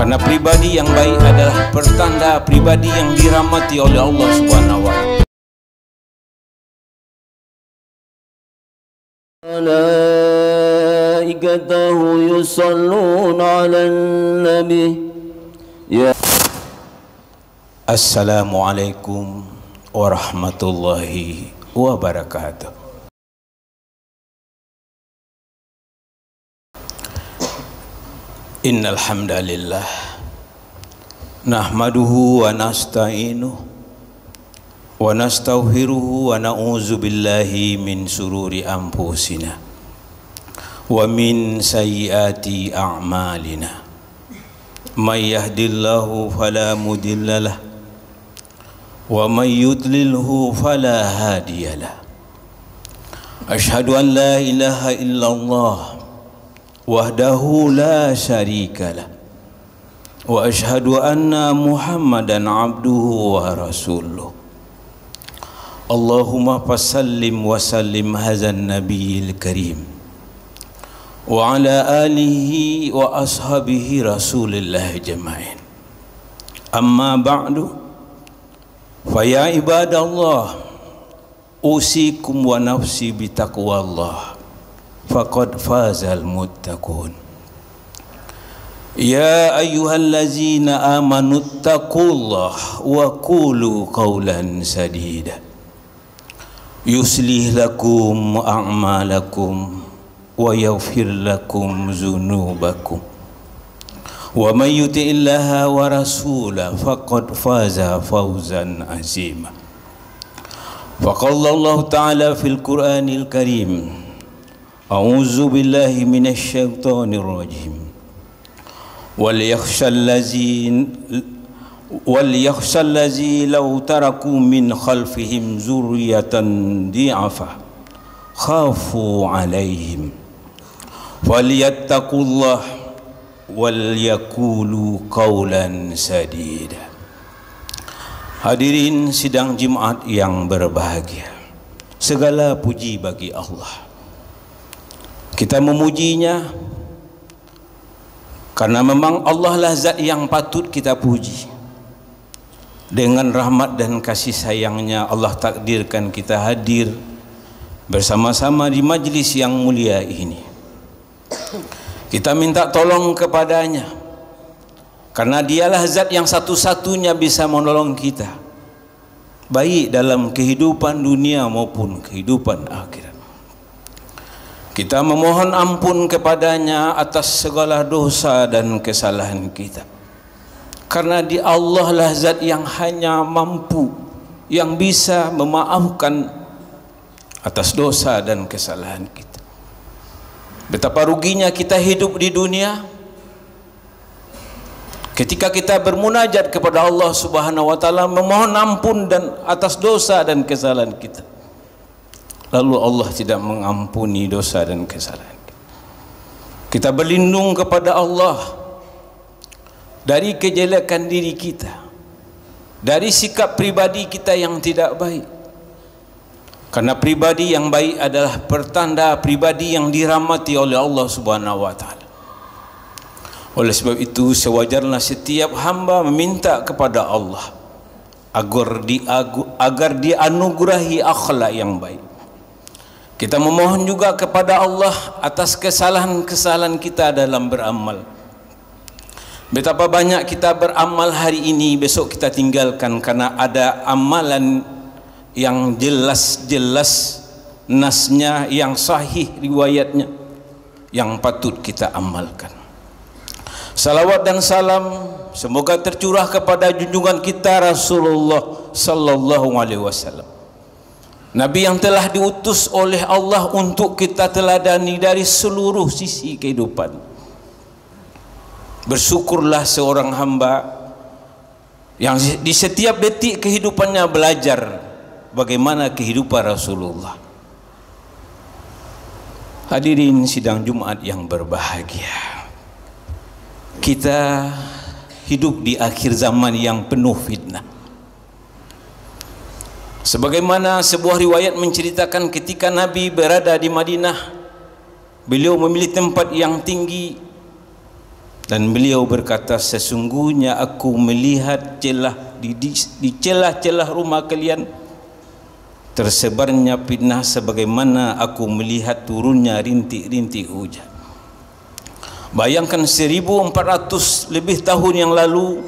Karena pribadi yang baik adalah pertanda pribadi yang dirahmati oleh Allah Subhanahu wa Ta'ala. Malaikatahu yusalluna 'alan nabi. Ya. Assalamualaikum warahmatullahi wabarakatuh. Innal hamdalillah nahmaduhu wa nasta'inuhu wa nastaghfiruhu wa na'udzu billahi min sururi anfusina wa min sayyiati a'malina. May yahdihillahu fala mudhillalah wa may yudlilhu fala hadiyalah. Asyhadu an la ilaha illallah wahdahu la syarikalah wa asyhadu anna Muhammadan abduhu wa rasuluh. Allahumma fasallim wa sallim hazan nabiyil karim wa ala alihi wa ashabihi rasulillah jama'in. Amma ba'du, fa ya ibadallah, usikum wa nafsi bitaqwallah, faqad fazal muttaqun. Ya ayyuhallazina amanu taqullaha wa qulu qawlan sadida yuslih lakum a'malakum wa yaghfir lakum dzunubakum wa may yuti'illaha wa rasulahu faqad faza fawzan azima. Faqala Allah ta'ala fil Qur'anil Karim, a'udzu billahi minasy syaithanir rajim. Wal yakhshal ladzi law taraku min khalfihim dzurriyyatan dhi'afa khafu 'alaihim falyattaqullah wal yaqulu qawlan sadida. Hadirin sidang Jumat yang berbahagia, segala puji bagi Allah. Kita memujinya karena memang Allah lah zat yang patut kita puji. Dengan rahmat dan kasih sayangnya Allah takdirkan kita hadir bersama-sama di majlis yang mulia ini. Kita minta tolong kepadanya karena dialah zat yang satu-satunya bisa menolong kita, baik dalam kehidupan dunia maupun kehidupan akhirat. Kita memohon ampun kepadanya atas segala dosa dan kesalahan kita, karena di Allah lah zat yang hanya mampu, yang bisa memaafkan atas dosa dan kesalahan kita. Betapa ruginya kita hidup di dunia ketika kita bermunajat kepada Allah Subhanahu wa Ta'ala, memohon ampun dan atas dosa dan kesalahan kita, lalu Allah tidak mengampuni dosa dan kesalahan kita. Kita berlindung kepada Allah dari kejelekan diri kita, dari sikap pribadi kita yang tidak baik. Karena pribadi yang baik adalah pertanda pribadi yang dirahmati oleh Allah Subhanahu wa Ta'ala. Oleh sebab itu sewajarnya setiap hamba meminta kepada Allah agar dianugerahi akhlak yang baik. Kita memohon juga kepada Allah atas kesalahan-kesalahan kita dalam beramal. Betapa banyak kita beramal hari ini, besok kita tinggalkan karena ada amalan yang jelas-jelas nasnya, yang sahih riwayatnya, yang patut kita amalkan. Salawat dan salam semoga tercurah kepada junjungan kita Rasulullah sallallahu alaihi wasallam, Nabi yang telah diutus oleh Allah untuk kita teladani dari seluruh sisi kehidupan. Bersyukurlah seorang hamba yang di setiap detik kehidupannya belajar bagaimana kehidupan Rasulullah. Hadirin sidang Jumat yang berbahagia, kita hidup di akhir zaman yang penuh fitnah. Sebagaimana sebuah riwayat menceritakan ketika Nabi berada di Madinah, beliau memilih tempat yang tinggi Dan beliau berkata, sesungguhnya aku melihat celah di celah-celah rumah kalian tersebarnya fitnah sebagaimana aku melihat turunnya rintik-rintik hujan. Bayangkan 1400 lebih tahun yang lalu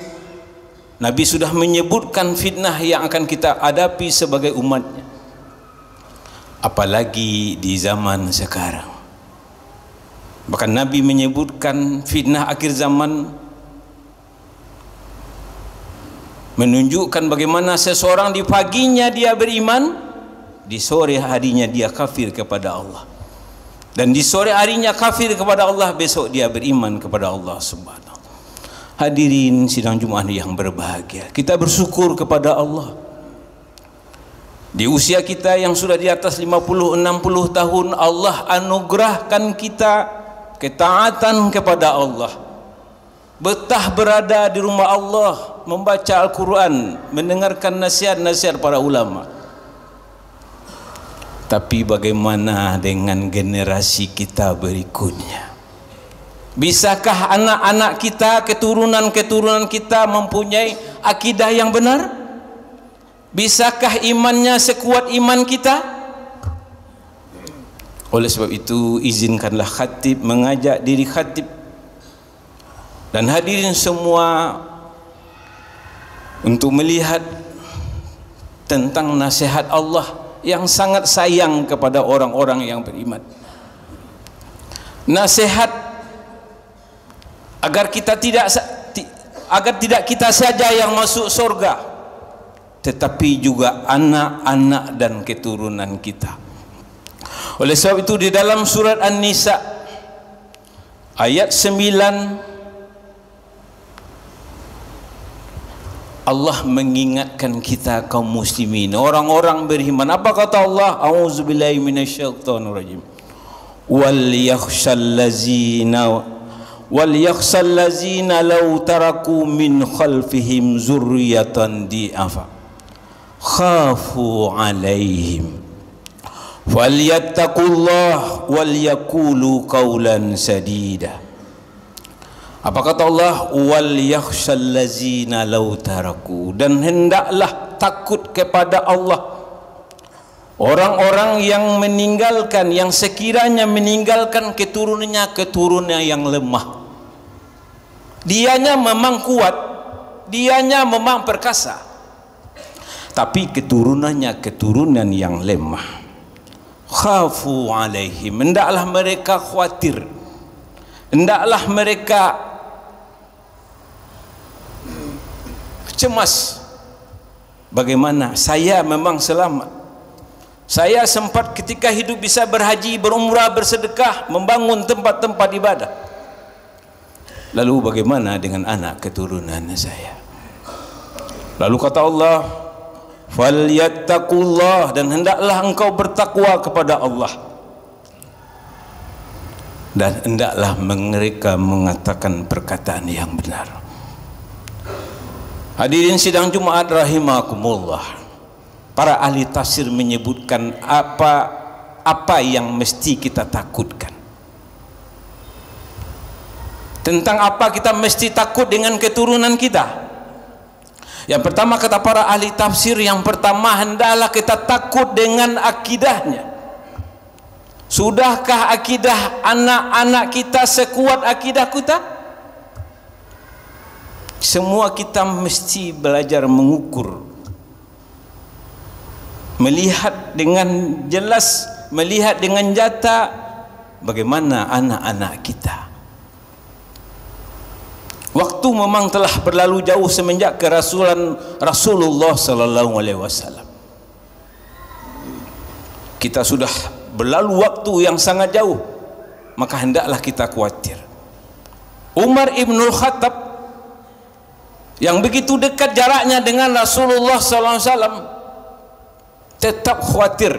Nabi sudah menyebutkan fitnah yang akan kita hadapi sebagai umatnya. Apalagi di zaman sekarang. Bahkan Nabi menyebutkan fitnah akhir zaman, menunjukkan bagaimana seseorang di paginya dia beriman, di sore harinya dia kafir kepada Allah, dan di sore harinya kafir kepada Allah, besok dia beriman kepada Allah Subhanahu wa ta'ala. Hadirin sidang Jumat yang berbahagia, kita bersyukur kepada Allah di usia kita yang sudah di atas 50-60 tahun, Allah anugerahkan kita ketaatan kepada Allah, betah berada di rumah Allah, membaca Al-Quran, mendengarkan nasihat-nasihat para ulama. Tapi bagaimana dengan generasi kita berikutnya? Bisakah anak-anak kita, keturunan-keturunan kita mempunyai akidah yang benar? Bisakah imannya sekuat iman kita? Oleh sebab itu, izinkanlah khatib mengajak diri khatib dan hadirin semua untuk melihat tentang nasihat Allah yang sangat sayang kepada orang-orang yang beriman. Nasihat agar tidak kita saja yang masuk surga, tetapi juga anak-anak dan keturunan kita. Oleh sebab itu di dalam surat An-Nisa ayat 9 Allah mengingatkan kita kaum muslimin, orang-orang beriman. Apa kata Allah? A'udzubillahi minasyaitonirrajim. Wal yakhshal ladzina law taraku min khalfihim zurriyatan di'afa khafu 'alaihim falyattaqullah wal yaqulu qawlan sadida. Apa kata Allah? Wal yakhshal ladzina law taraku, dan hendaklah takut kepada Allah orang-orang yang meninggalkan, yang sekiranya meninggalkan keturunannya yang lemah. Dianya memang kuat, dianya memang perkasa, tapi keturunannya keturunan yang lemah. Khafu alaihim, hendaklah mereka khawatir, hendaklah mereka cemas. Bagaimana saya memang selamat, saya sempat ketika hidup bisa berhaji, berumrah, bersedekah, membangun tempat-tempat ibadah, lalu bagaimana dengan anak keturunan saya? Lalu kata Allah, falyattaqullah, dan hendaklah engkau bertakwa kepada Allah, dan hendaklah mereka mengatakan perkataan yang benar. Hadirin sidang Jumat rahimakumullah, para ahli tafsir menyebutkan apa yang mesti kita takutkan. Tentang apa kita mesti takut dengan keturunan kita? Yang pertama kata para ahli tafsir, yang pertama hendaklah kita takut dengan akidahnya. Sudahkah akidah anak-anak kita sekuat akidah kita? Semua kita mesti belajar mengukur, melihat dengan jelas, melihat dengan nyata bagaimana anak-anak kita. Waktu memang telah berlalu jauh semenjak kerasulan Rasulullah sallallahu alaihi wasallam. Kita sudah berlalu waktu yang sangat jauh, maka hendaklah kita khawatir. Umar ibnul Khattab yang begitu dekat jaraknya dengan Rasulullah sallallahu alaihi wasallam tetap khawatir.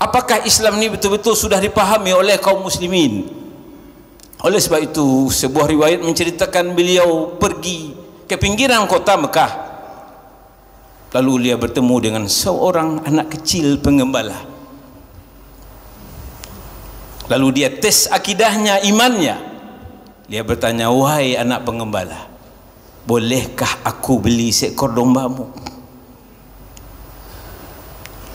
Apakah Islam ini betul-betul sudah dipahami oleh kaum muslimin? Oleh sebab itu, sebuah riwayat menceritakan beliau pergi ke pinggiran kota Mekah. Lalu dia bertemu dengan seorang anak kecil pengembala. Lalu dia tes akidahnya, imannya. Dia bertanya, wahai anak pengembala, bolehkah aku beli seekor dombamu?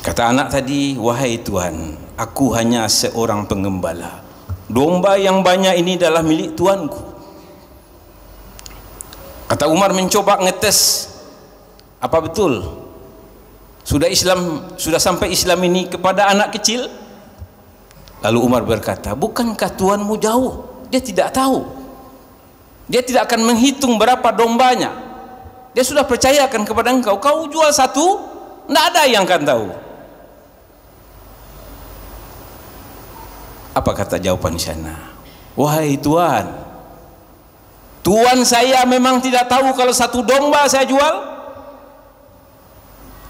Kata anak tadi, wahai Tuhan, aku hanya seorang pengembala. Domba yang banyak ini adalah milik tuanku. Kata Umar mencoba ngetes, apa betul sudah sampai Islam ini kepada anak kecil? Lalu Umar berkata, bukankah tuanmu jauh? Dia tidak tahu. Dia tidak akan menghitung berapa dombanya. Dia sudah percayakan kepada engkau. Kau jual satu, tidak ada yang akan tahu. Apa kata jawaban di sana? Wahai Tuan, Tuan saya memang tidak tahu kalau satu domba saya jual,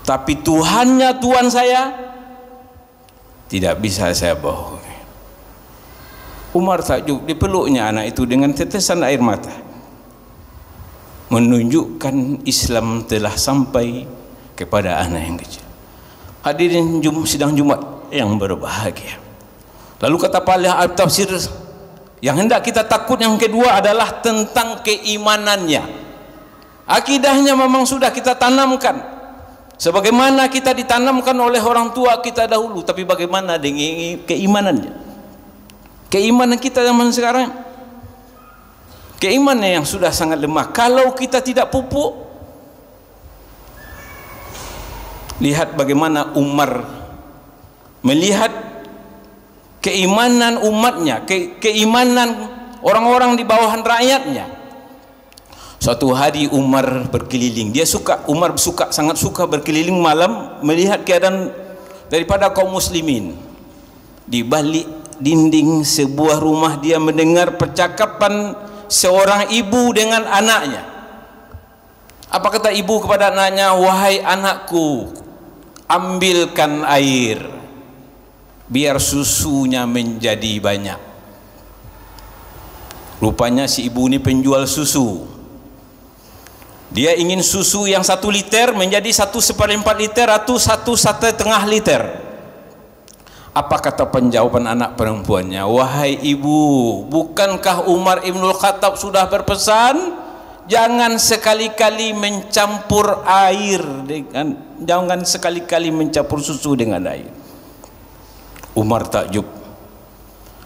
tapi Tuhannya Tuan saya tidak bisa saya bohongi. Umar takjub, dipeluknya anak itu dengan tetesan air mata, menunjukkan Islam telah sampai kepada anak yang kecil. Hadirin sidang Jumat yang berbahagia. Lalu kata para ahli tafsir, yang hendak kita takut yang kedua adalah tentang keimanannya. Akidahnya memang sudah kita tanamkan, sebagaimana kita ditanamkan oleh orang tua kita dahulu, tapi bagaimana dengan keimanannya? Keimanan kita zaman sekarang, keimanan yang sudah sangat lemah. Kalau kita tidak pupuk, lihat bagaimana Umar melihat keimanan umatnya, keimanan orang-orang di bawahan rakyatnya. Suatu hari Umar berkeliling. Umar sangat suka berkeliling malam melihat keadaan daripada kaum muslimin. Di balik dinding sebuah rumah dia mendengar percakapan seorang ibu dengan anaknya. Apa kata ibu kepada anaknya? Wahai anakku, ambilkan air biar susunya menjadi banyak. Rupanya si ibu ini penjual susu. Dia ingin susu yang 1 liter menjadi 1/4 liter atau 1,5 liter. Apa kata penjawaban anak perempuannya? Wahai ibu, bukankah Umar Ibnul Khattab sudah berpesan, jangan sekali-kali mencampur mencampur susu dengan air. Umar takjub.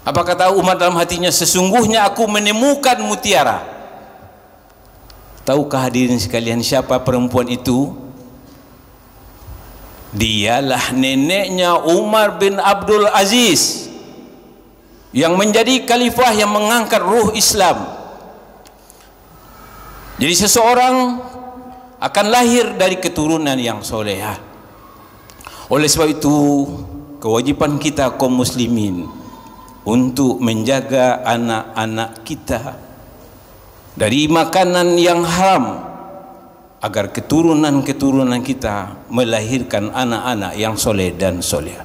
Apa kata Umar dalam hatinya? Sesungguhnya aku menemukan mutiara. Tahukah hadirin sekalian siapa perempuan itu? Dialah neneknya Umar bin Abdul Aziz, yang menjadi khalifah yang mengangkat ruh Islam. Jadi seseorang akan lahir dari keturunan yang solehah. Oleh sebab itu, kewajiban kita kaum muslimin untuk menjaga anak-anak kita dari makanan yang haram, agar keturunan-keturunan kita melahirkan anak-anak yang soleh dan soleh.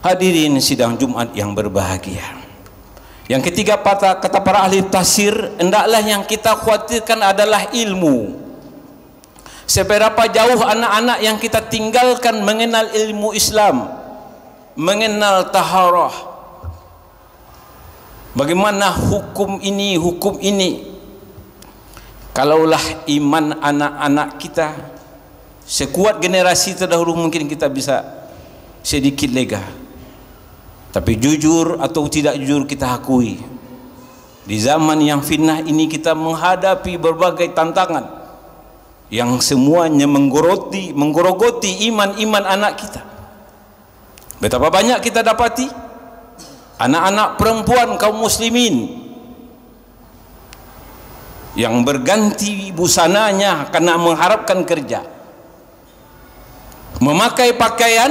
Hadirin sidang Jumat yang berbahagia. Yang ketiga, kata para ahli tafsir, hendaklah yang kita khawatirkan adalah ilmu. Seberapa jauh anak-anak yang kita tinggalkan mengenal ilmu Islam, mengenal taharah, bagaimana hukum ini, hukum ini. Kalaulah iman anak-anak kita sekuat generasi terdahulu, mungkin kita bisa sedikit lega. Tapi jujur atau tidak jujur, kita akui di zaman yang fitnah ini kita menghadapi berbagai tantangan yang semuanya menggerogoti iman anak kita. Betapa banyak kita dapati anak-anak perempuan kaum muslimin yang berganti busananya karena mengharapkan kerja, memakai pakaian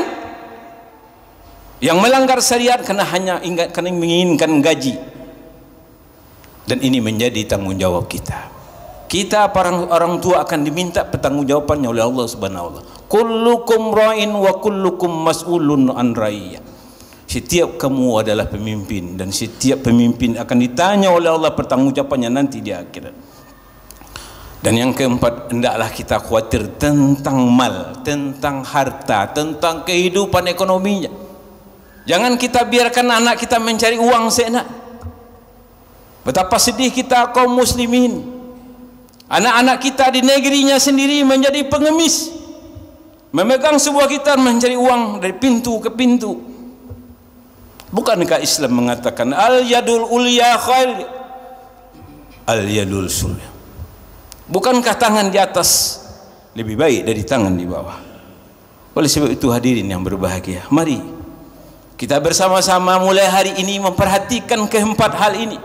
yang melanggar syariat karena menginginkan gaji. Dan ini menjadi tanggung jawab kita. Kita para orang tua akan diminta pertanggungjawabannya oleh Allah Subhanahu wa taala. Kullukum ra'in wa kullukum mas'ulun an ra'iyah. Setiap kamu adalah pemimpin, dan setiap pemimpin akan ditanya oleh Allah pertanggungjawabannya nanti di akhirat. Dan yang keempat, hendaklah kita khawatir tentang mal, tentang harta, tentang kehidupan ekonominya. Jangan kita biarkan anak kita mencari uang seenak. Betapa sedih kita kaum muslimin, anak-anak kita di negerinya sendiri menjadi pengemis, memegang sebuah gitar mencari uang dari pintu ke pintu. Bukankah Islam mengatakan al-yadul ulya khair al-yadul sulya? Bukankah tangan di atas lebih baik dari tangan di bawah? Oleh sebab itu hadirin yang berbahagia, mari kita bersama-sama mulai hari ini memperhatikan keempat hal ini,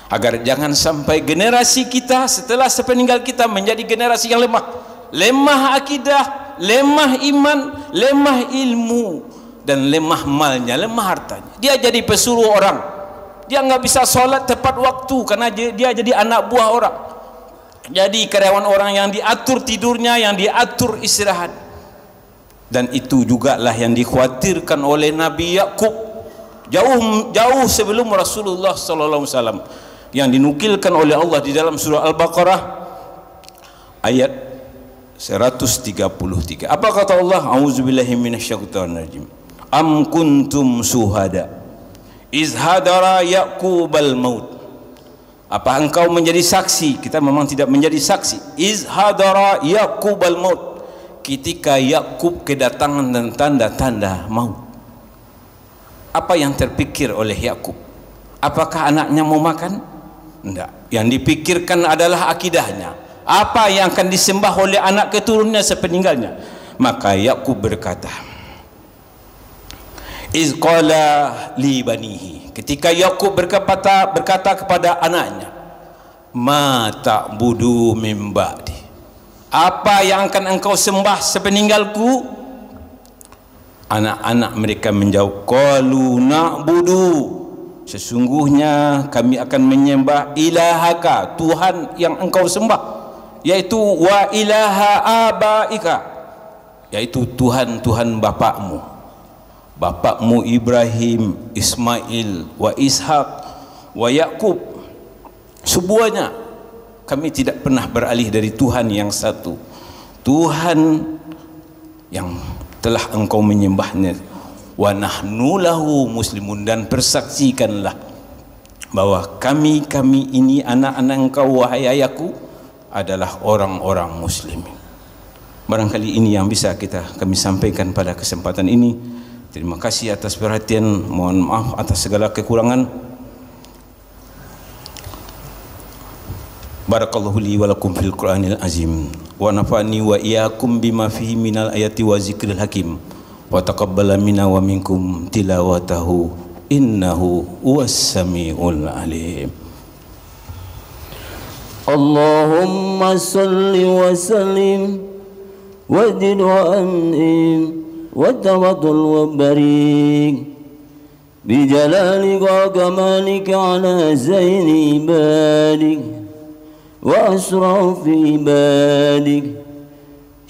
agar jangan sampai generasi kita setelah sepeninggal kita menjadi generasi yang lemah. Lemah akidah, lemah iman, lemah ilmu, dan lemah malnya, lemah hartanya. Dia jadi pesuruh orang, dia nggak bisa sholat tepat waktu karena dia jadi anak buah orang, jadi karyawan orang yang diatur tidurnya, yang diatur istirahat. Dan itu jugalah yang dikhawatirkan oleh Nabi Yakub jauh sebelum Rasulullah sallallahu alaihi wasallam, yang dinukilkan oleh Allah di dalam surah Al-Baqarah ayat 133. Apa kata Allah? A'udzubillahi minasyaitonirrajim. Am kuntum suhada iz hadara Yaqubal maut. Apa engkau menjadi saksi? Kita memang tidak menjadi saksi. Iz hadara Yaqubal maut, ketika Yakub kedatangan dan tanda-tanda maut. Apa yang terpikir oleh Yakub? Apakah anaknya mau makan? Tidak. Yang dipikirkan adalah akidahnya, apa yang akan disembah oleh anak keturunannya sepeninggalnya. Maka Yakub berkata, iz qala li banihi, ketika Yakub berkata kepada anaknya, ma ta'budu min ba'di, apa yang akan engkau sembah sepeninggalku? Anak-anak mereka menjawab, qalu na'budu, sesungguhnya kami akan menyembah ilahaka, Tuhan yang engkau sembah, yaitu wa ilaha abaika, yaitu Tuhan bapakmu Ibrahim, Ismail, wa Ishak, wa Yakub. Semuanya kami tidak pernah beralih dari Tuhan yang satu, Tuhan yang telah engkau menyembahnya. Wa nahnu lahu muslimun, dan persaksikanlah bahwa kami ini anak-anak engkau wahai ayahku adalah orang-orang muslimin. Barangkali ini yang bisa kami sampaikan pada kesempatan ini. Terima kasih atas perhatian, mohon maaf atas segala kekurangan. Barakallahu li wa lakum fil Qur'anil azim, wa nafa'ani wa iyyakum bima fihi minal ayati wa zikril hakim, wa taqabbala minna wa minkum tilawatahu innahu huwas samiul alim. Allahumma salli wa sallim wa zid wa an'im wa tawaddal wa barik bi jalalika wa kamalika ala zaini ibadik wa asrafi ibadik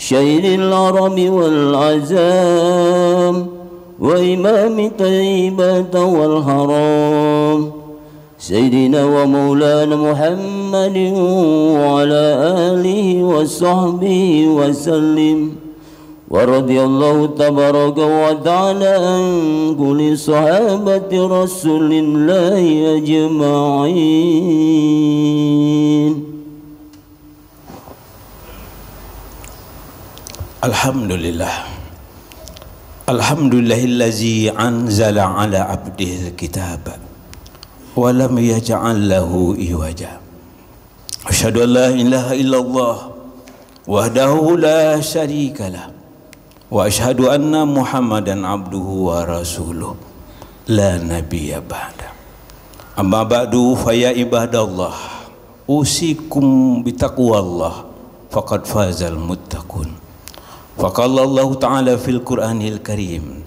syairil arabi wal azam wa imami taibata wal haram sayyidina wa maulana Muhammadin wa ala alihi wa sahbihi wa sallim. Wa radiyallahu tabaraka wa ta'ala an kulli sahabati rasulillahi ajma'in. Alhamdulillah, alhamdulillahillazi anzala ala abdihil kitaba wa lam yaj'al lahu iwaja. Asyhadu an la ilaha illallah wahdahu la syarikalah, wa asyhadu anna Muhammadan abduhu wa rasuluh la nabiyya ba'da. Amma ba'du, fa ya ibadallah, usikum bitaqwallah faqad fazal muttaqun. Faqala Allah Ta'ala fil Qur'anil Karim,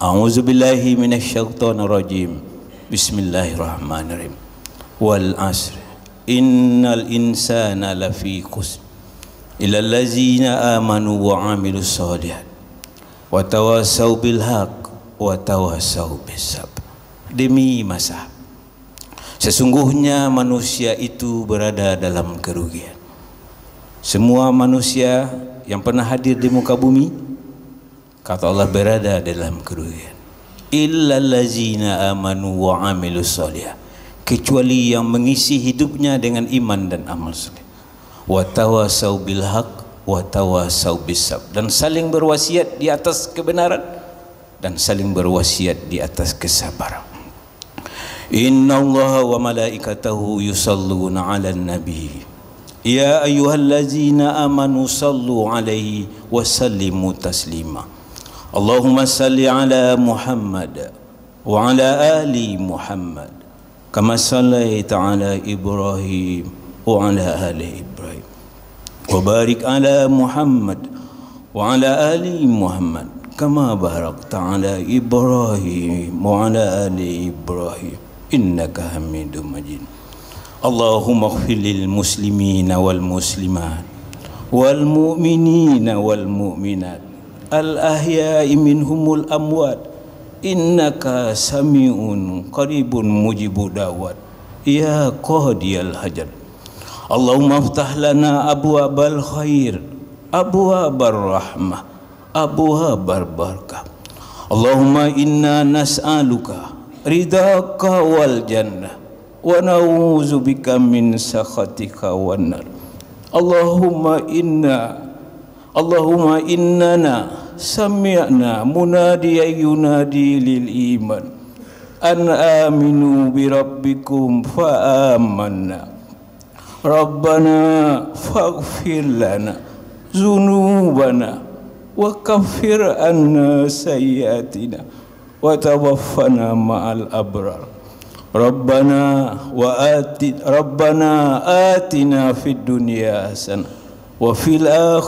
a'udzu billahi minasyaitonir rajim, bismillahirrahmanirrahim, wal asr innal insana lafi khusr illal ladzina amanu wa 'amilus shalihat wa tawassau bil haqq wa tawassau bis sabr. Demi masa, sesungguhnya manusia itu berada dalam kerugian. Semua manusia yang pernah hadir di muka bumi, kata Allah, berada dalam kerugian. Illal ladzina amanu wa 'amilus shalihat, kecuali yang mengisi hidupnya dengan iman dan amal soleh. Wa tawasau bil haq wa tawasau bis sabr, dan saling berwasiat di atas kebenaran dan saling berwasiat di atas kesabaran. Innallaha wa malaikatahu yusalluna 'alan nabi ya ayyuhallazina amanu sallu 'alaihi wa sallimu taslima. Allahumma salli 'ala Muhammad wa 'ala ali Muhammad kama sallaita 'ala Ibrahim wa 'ala ali Ibrahim wa barik 'ala Muhammad wa 'ala ali Muhammad kama barakta 'ala Ibrahim wa 'ala ali Ibrahim innaka Hamidum Majid. Allahumma ighfir lil muslimina wal muslimat wal mu'minina wal mu'minat al ahya'i minhumul amwat innaka sami'un qaribun mujibud da'wat ya qadiyal hajat. Allahumma iftah lana abwabal khair abwabar rahmah abwabar barakah. Allahumma inna nas'aluka ridhaka wal jannah wa na'udzubika min sakhatika wan nar. Allahumma innana sami'na munadiyan yunadi lil iman an aminu bi rabbikum fa amanna. Rabbana faghfir lana dzunubana wa kaffir anna sayyi'atina wa tawaffana ma'al abrar. Rabbana atina fid dunya hasanah wa fil akhirati